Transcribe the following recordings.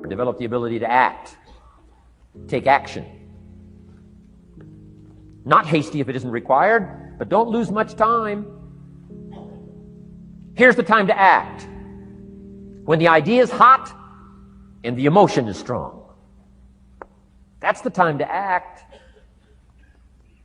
develop the ability to act. Take action. Not hasty if it isn't required, but don't lose much time. Here's the time to act. When the idea is hot and the emotion is strong. That's the time to act.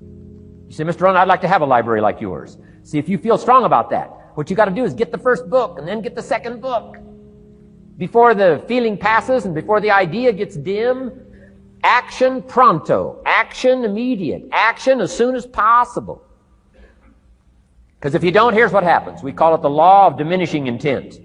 You say, Mr. Rohn, I'd like to have a library like yours. See, if you feel strong about that, what you got to do is get the first book and then get the second book. Before the feeling passes and before the idea gets dim, action pronto, action immediate, action as soon as possible. Because if you don't, here's what happens. We call it the law of diminishing intent.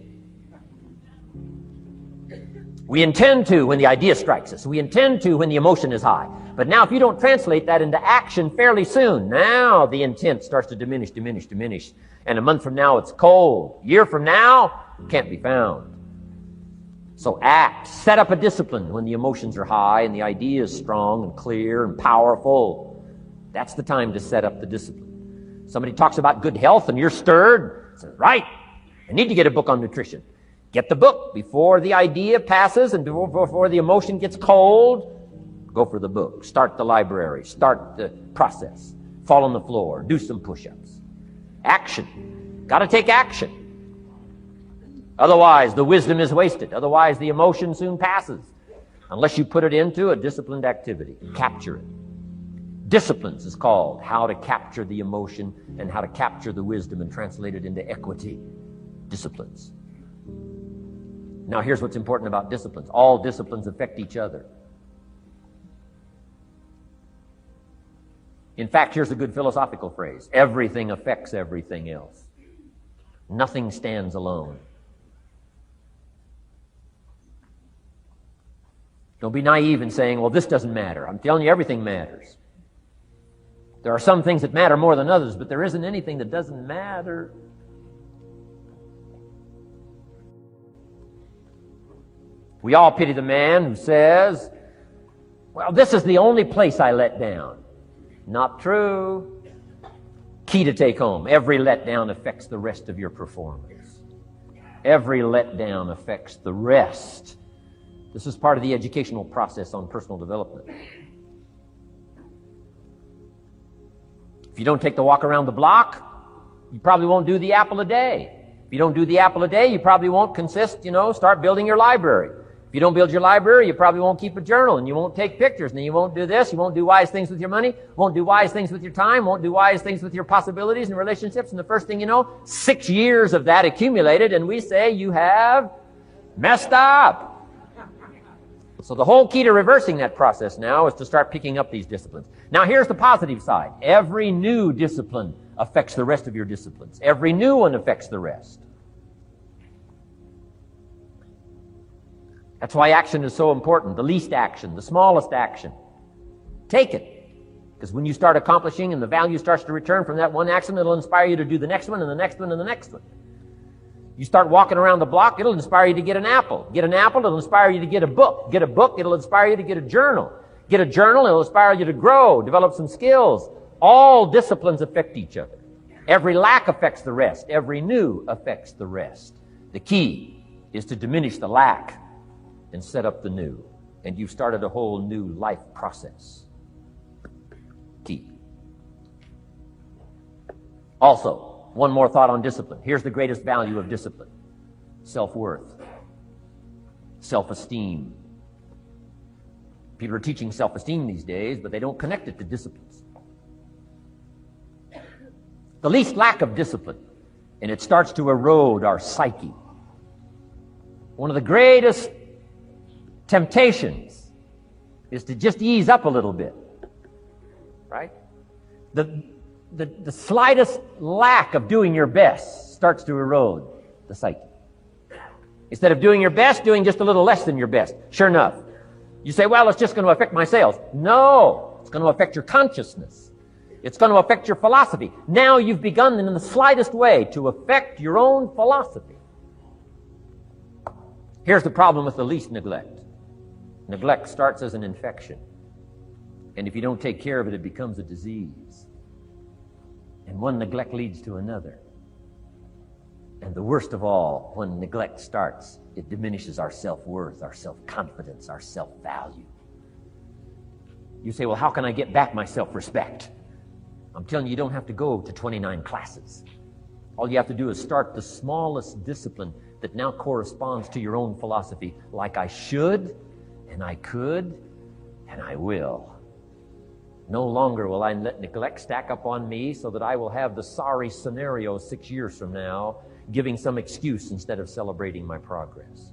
We intend to when the idea strikes us. We intend to when the emotion is high. But now if you don't translate that into action fairly soon, now the intent starts to diminish. And a month from now, it's cold. A year from now, it can't be found. So act. Set up a discipline when the emotions are high and the idea is strong and clear and powerful. That's the time to set up the discipline. Somebody talks about good health and you're stirred. Say, right, I need to get a book on nutrition. Get the book before the idea passes and before the emotion gets cold. Go for the book. Start the library. Start the process. Fall on the floor. Do some push-ups. Action. Got to take action. Otherwise, the wisdom is wasted. Otherwise, the emotion soon passes. Unless you put it into a disciplined activity. Capture it. Disciplines is called how to capture the emotion and how to capture the wisdom and translate it into equity. Disciplines. Now, here's what's important about disciplines. All disciplines affect each other. In fact, here's a good philosophical phrase. Everything affects everything else. Nothing stands alone. Don't be naive in saying, well, this doesn't matter. I'm telling you, everything matters. There are some things that matter more than others, but there isn't anything that doesn't matter. We all pity the man who says, well, this is the only place I let down. Not true. Key to take home. Every letdown affects the rest of your performance. Every letdown affects the rest. This is part of the educational process on personal development. If you don't take the walk around the block, you probably won't do the apple a day. If you don't do the apple a day, you probably won't start building your library. If you don't build your library, you probably won't keep a journal, and you won't take pictures, and you won't do this, you won't do wise things with your money, won't do wise things with your time, won't do wise things with your possibilities and relationships, and the first thing you know, 6 years of that accumulated, and we say you have messed up. So the whole key to reversing that process now is to start picking up these disciplines. Now here's the positive side. Every new discipline affects the rest of your disciplines. Every new one affects the rest. That's why action is so important. The least action, the smallest action. Take it. Because when you start accomplishing and the value starts to return from that one action, it'll inspire you to do the next one and the next one and the next one. You start walking around the block, it'll inspire you to get an apple. Get an apple, it'll inspire you to get a book. Get a book, it'll inspire you to get a journal. Get a journal, it'll inspire you to grow, develop some skills. All disciplines affect each other. Every lack affects the rest. Every new affects the rest. The key is to diminish the lack and set up the new. And you've started a whole new life process. Key. Also, one more thought on discipline. Here's the greatest value of discipline. Self-worth. Self-esteem. People are teaching self-esteem these days, but they don't connect it to disciplines. The least lack of discipline, and it starts to erode our psyche. One of the greatest temptations is to just ease up a little bit. Right? The slightest lack of doing your best starts to erode the psyche. Instead of doing your best, doing just a little less than your best. Sure enough. You say, well, it's just going to affect my sales. No, it's going to affect your consciousness. It's going to affect your philosophy. Now you've begun in the slightest way to affect your own philosophy. Here's the problem with the least neglect. Neglect starts as an infection. And if you don't take care of it, it becomes a disease. And one neglect leads to another. And the worst of all, when neglect starts, it diminishes our self-worth, our self-confidence, our self-value. You say, well, how can I get back my self-respect? I'm telling you, you don't have to go to 29 classes. All you have to do is start the smallest discipline that now corresponds to your own philosophy, like I should, and I could, and I will. No longer will I let neglect stack up on me so that I will have the sorry scenario 6 years from now, giving some excuse instead of celebrating my progress.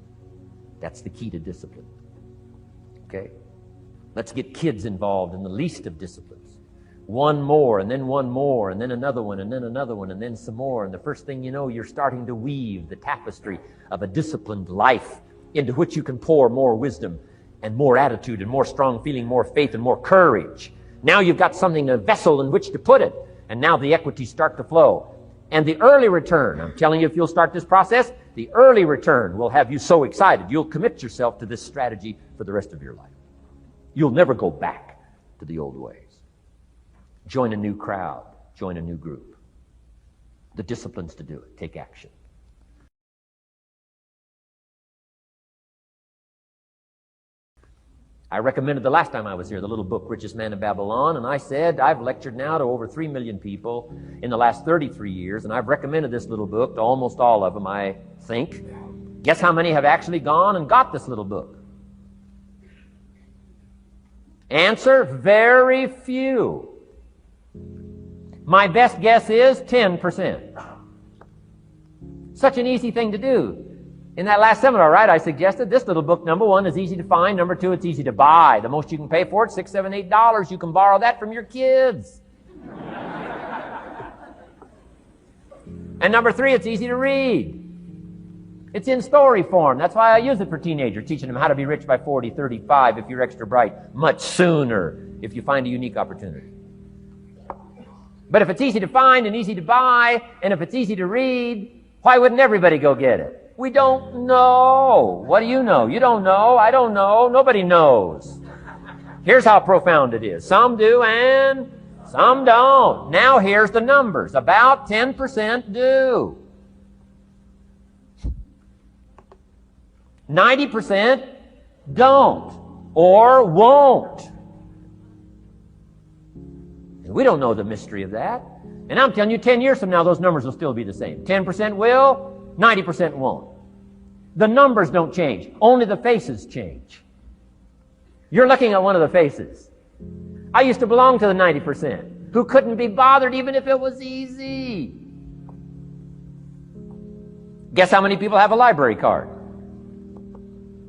That's the key to discipline. Okay? Let's get kids involved in the least of disciplines. One more, and then one more, and then another one, and then another one, and then some more. And the first thing you know, you're starting to weave the tapestry of a disciplined life into which you can pour more wisdom and more attitude and more strong feeling, more faith and more courage. Now you've got something, a vessel in which to put it. And now the equities start to flow. And the early return, I'm telling you, if you'll start this process, the early return will have you so excited. You'll commit yourself to this strategy for the rest of your life. You'll never go back to the old ways. Join a new crowd. Join a new group. The disciplines to do it. Take action. I recommended the last time I was here the little book, Richest Man in Babylon, and I said I've lectured now to over 3 million people in the last 33 years, and I've recommended this little book to almost all of them, I think. Guess how many have actually gone and got this little book? Answer, very few. My best guess is 10%. Such an easy thing to do. In that last seminar, right, I suggested this little book, number one, is easy to find. Number two, it's easy to buy. The most you can pay for it, $6, $7, $8. You can borrow that from your kids. And number three, it's easy to read. It's in story form. That's why I use it for teenagers, teaching them how to be rich by 40, 35 if you're extra bright, much sooner if you find a unique opportunity. But if it's easy to find and easy to buy, and if it's easy to read, why wouldn't everybody go get it? We don't know. What do you know? You don't know. I don't know. Nobody knows. Here's how profound it is. Some do and some don't. Now here's the numbers. About 10% do. 90% don't or won't. And we don't know the mystery of that. And I'm telling you, 10 years from now, those numbers will still be the same. 10% will, 90% won't. The numbers don't change. Only the faces change. You're looking at one of the faces. I used to belong to the 90% who couldn't be bothered even if it was easy. Guess how many people have a library card?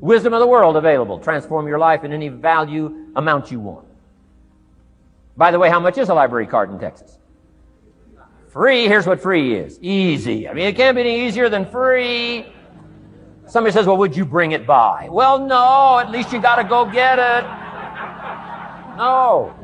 Wisdom of the world available. Transform your life in any value amount you want. By the way, how much is a library card in Texas? Free. Here's what free is. Easy. I mean, it can't be any easier than free. Somebody says, well, would you bring it by? Well, no. At least you got to go get it. No.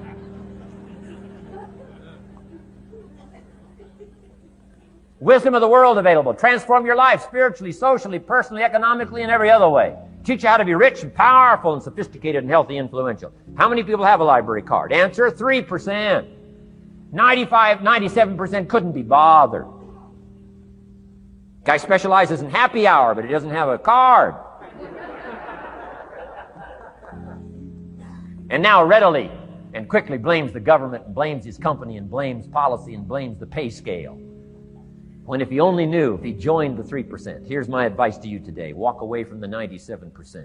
Wisdom of the world available. Transform your life spiritually, socially, personally, economically, and every other way. Teach you how to be rich and powerful and sophisticated and healthy, influential. How many people have a library card? Answer, 3%. 95, 97% couldn't be bothered. Guy specializes in happy hour, but he doesn't have a card. And now readily and quickly blames the government and blames his company and blames policy and blames the pay scale. When if he only knew, if he joined the 3%. Here's my advice to you today. Walk away from the 97%.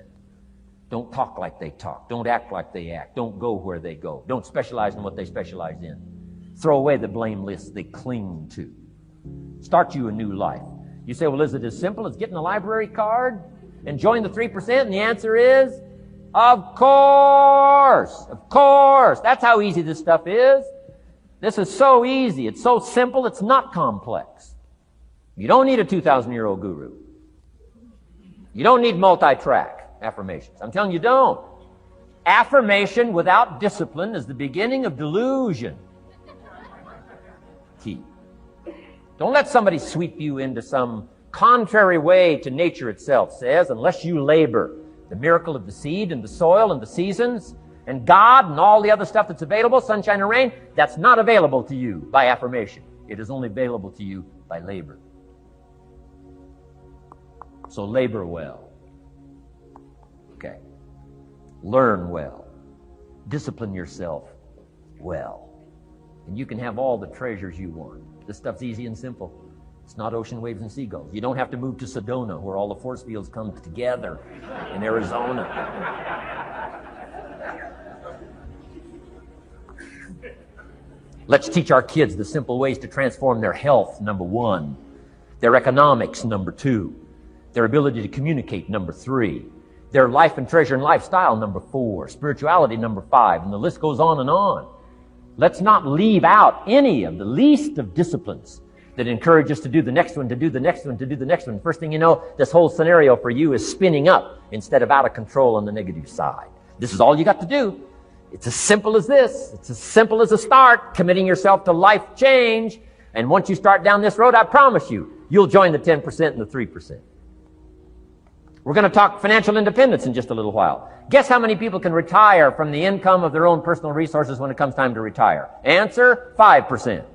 Don't talk like they talk. Don't act like they act. Don't go where they go. Don't specialize in what they specialize in. Throw away the blame list they cling to. Start you a new life. You say, well, is it as simple as getting a library card and join the 3%? And the answer is, of course. Of course. That's how easy this stuff is. This is so easy. It's so simple. It's not complex. You don't need a 2,000-year-old guru. You don't need multi-track affirmations. I'm telling you, don't. Affirmation without discipline is the beginning of delusion. Key. Don't let somebody sweep you into some contrary way to nature itself says, unless you labor. The miracle of the seed and the soil and the seasons and God and all the other stuff that's available, sunshine and rain, that's not available to you by affirmation. It is only available to you by labor. So labor well. Okay. Learn well. Discipline yourself well. And you can have all the treasures you want. This stuff's easy and simple. It's not ocean waves and seagulls. You don't have to move to Sedona, where all the force fields come together in Arizona. Let's teach our kids the simple ways to transform their health, number 1. Their economics, number 2. Their ability to communicate, number 3. Their life and treasure and lifestyle, number 4. Spirituality, number 5. And the list goes on and on. Let's not leave out any of the least of disciplines that encourage us to do the next one, to do the next one, to do the next one. First thing you know, this whole scenario for you is spinning up instead of out of control on the negative side. This is all you got to do. It's as simple as this. It's as simple as a start, committing yourself to life change. And once you start down this road, I promise you, you'll join the 10% and the 3%. We're going to talk financial independence in just a little while. Guess how many people can retire from the income of their own personal resources when it comes time to retire? Answer, 5%.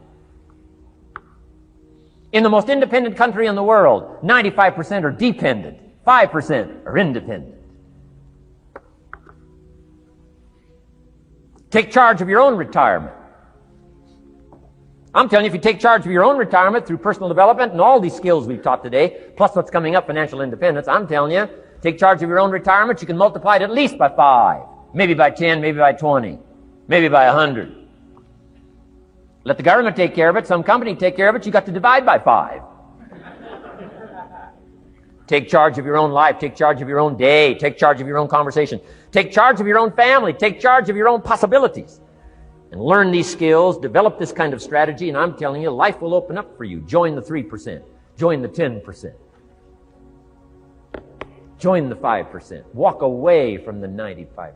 In the most independent country in the world, 95% are dependent, 5% are independent. Take charge of your own retirement. I'm telling you, if you take charge of your own retirement through personal development and all these skills we've taught today, plus what's coming up, financial independence, I'm telling you, take charge of your own retirement, you can multiply it at least by 5, maybe by 10, maybe by 20, maybe by 100. Let the government take care of it, some company take care of it, you got to divide by 5. Take charge of your own life, take charge of your own day, take charge of your own conversation, take charge of your own family, take charge of your own possibilities. And learn these skills, develop this kind of strategy, and I'm telling you, life will open up for you. Join the 3%. Join the 10%. Join the 5%. Walk away from the 95%.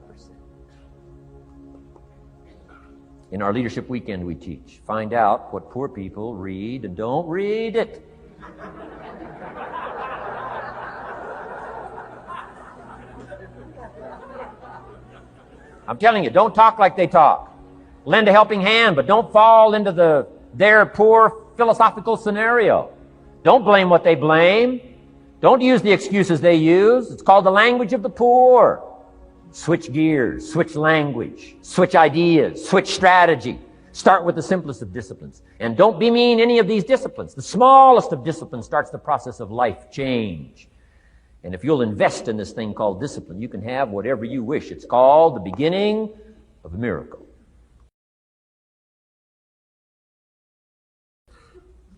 In our Leadership Weekend we teach, find out what poor people read and don't read it. I'm telling you, don't talk like they talk. Lend a helping hand, but don't fall into their poor philosophical scenario. Don't blame what they blame. Don't use the excuses they use. It's called the language of the poor. Switch gears, switch language, switch ideas, switch strategy. Start with the simplest of disciplines. And don't bemean any of these disciplines. The smallest of disciplines starts the process of life change. And if you'll invest in this thing called discipline, you can have whatever you wish. It's called the beginning of a miracle.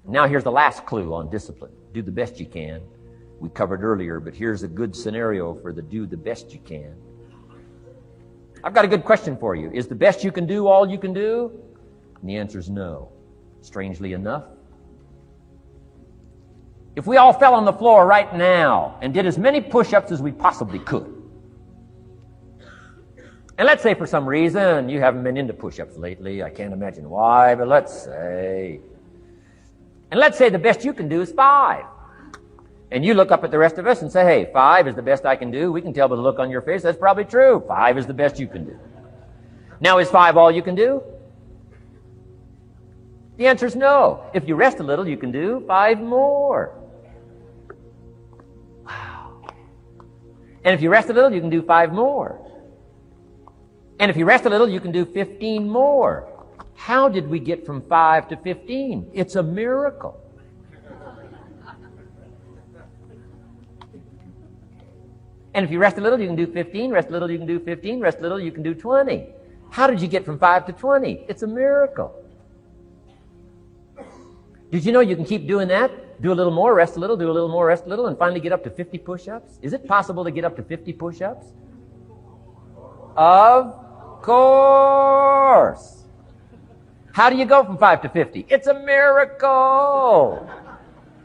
Now here's the last clue on discipline. Do the best you can. We covered earlier, but here's a good scenario for the do the best you can. I've got a good question for you. Is the best you can do all you can do? And the answer is no. Strangely enough. If we all fell on the floor right now and did as many push-ups as we possibly could, and let's say for some reason you haven't been into push-ups lately, I can't imagine why, but let's say the best you can do is 5. And you look up at the rest of us and say, hey, 5 is the best I can do. We can tell by the look on your face that's probably true. 5 is the best you can do. Now, is 5 all you can do? The answer is no. If you rest a little, you can do 5 more. Wow. And if you rest a little, you can do 5 more. And if you rest a little, you can do 15 more. How did we get from 5 to 15? It's a miracle. And if you rest a little, you can do 15. Rest a little, you can do 15. Rest a little, you can do 20. How did you get from 5 to 20? It's a miracle. Did you know you can keep doing that? Do a little more, rest a little, do a little more, rest a little, and finally get up to 50 push-ups? Is it possible to get up to 50 push-ups? Of course. How do you go from 5 to 50? It's a miracle.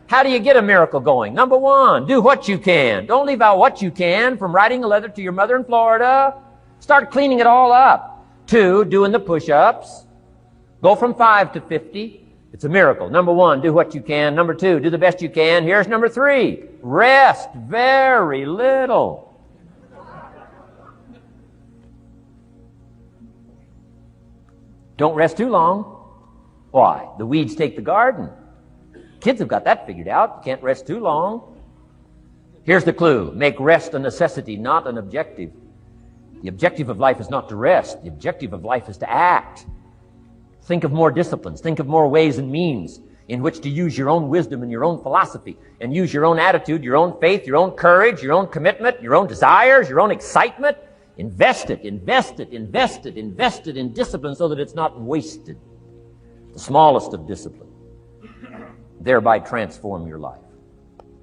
How do you get a miracle going? Number 1, do what you can. Don't leave out what you can, from writing a letter to your mother in Florida. Start cleaning it all up. 2, doing the push-ups. Go from 5 to 50. It's a miracle. Number 1, do what you can. Number 2, do the best you can. Here's number 3, rest very little. Don't rest too long. Why? The weeds take the garden. Kids have got that figured out. You can't rest too long. Here's the clue. Make rest a necessity, not an objective. The objective of life is not to rest. The objective of life is to act. Think of more disciplines. Think of more ways and means in which to use your own wisdom and your own philosophy and use your own attitude, your own faith, your own courage, your own commitment, your own desires, your own excitement. Invest it in discipline so that it's not wasted. The smallest of discipline. Thereby transform your life.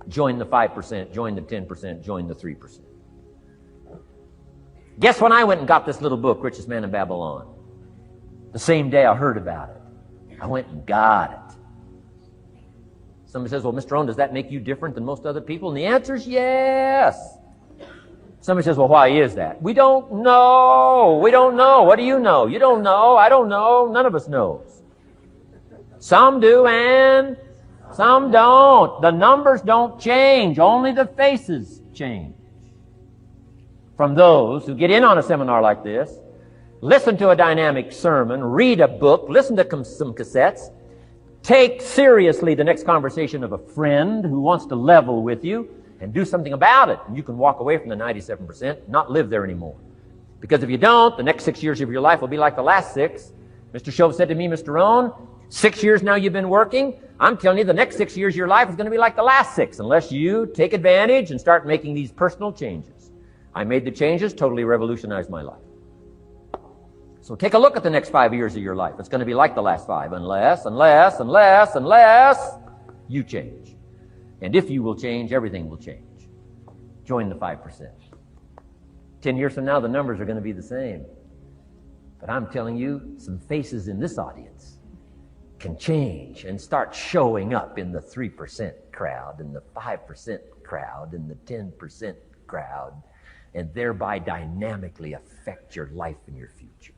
Join the 5%, join the 10%, join the 3%. Guess when I went and got this little book, Richest Man in Babylon? The same day I heard about it. I went and got it. Somebody says, well, Mr. Rohn, does that make you different than most other people? And the answer is yes. Somebody says, well, why is that? We don't know. We don't know. What do you know? You don't know. I don't know. None of us knows. Some do and some don't. The numbers don't change. Only the faces change. From those who get in on a seminar like this, listen to a dynamic sermon, read a book, listen to some cassettes, take seriously the next conversation of a friend who wants to level with you, and do something about it. And you can walk away from the 97%, not live there anymore. Because if you don't, the next 6 years of your life will be like the last 6. Mr. Shove said to me, Mr. Rohn, 6 years now you've been working. I'm telling you, the next 6 years of your life is going to be like the last 6, unless you take advantage and start making these personal changes. I made the changes, totally revolutionized my life. So take a look at the next 5 years of your life. It's going to be like the last 5, unless you change. And if you will change, everything will change. Join the 5%. 10 years from now, the numbers are going to be the same. But I'm telling you, some faces in this audience can change and start showing up in the 3% crowd, in the 5% crowd, in the 10% crowd, and thereby dynamically affect your life and your future.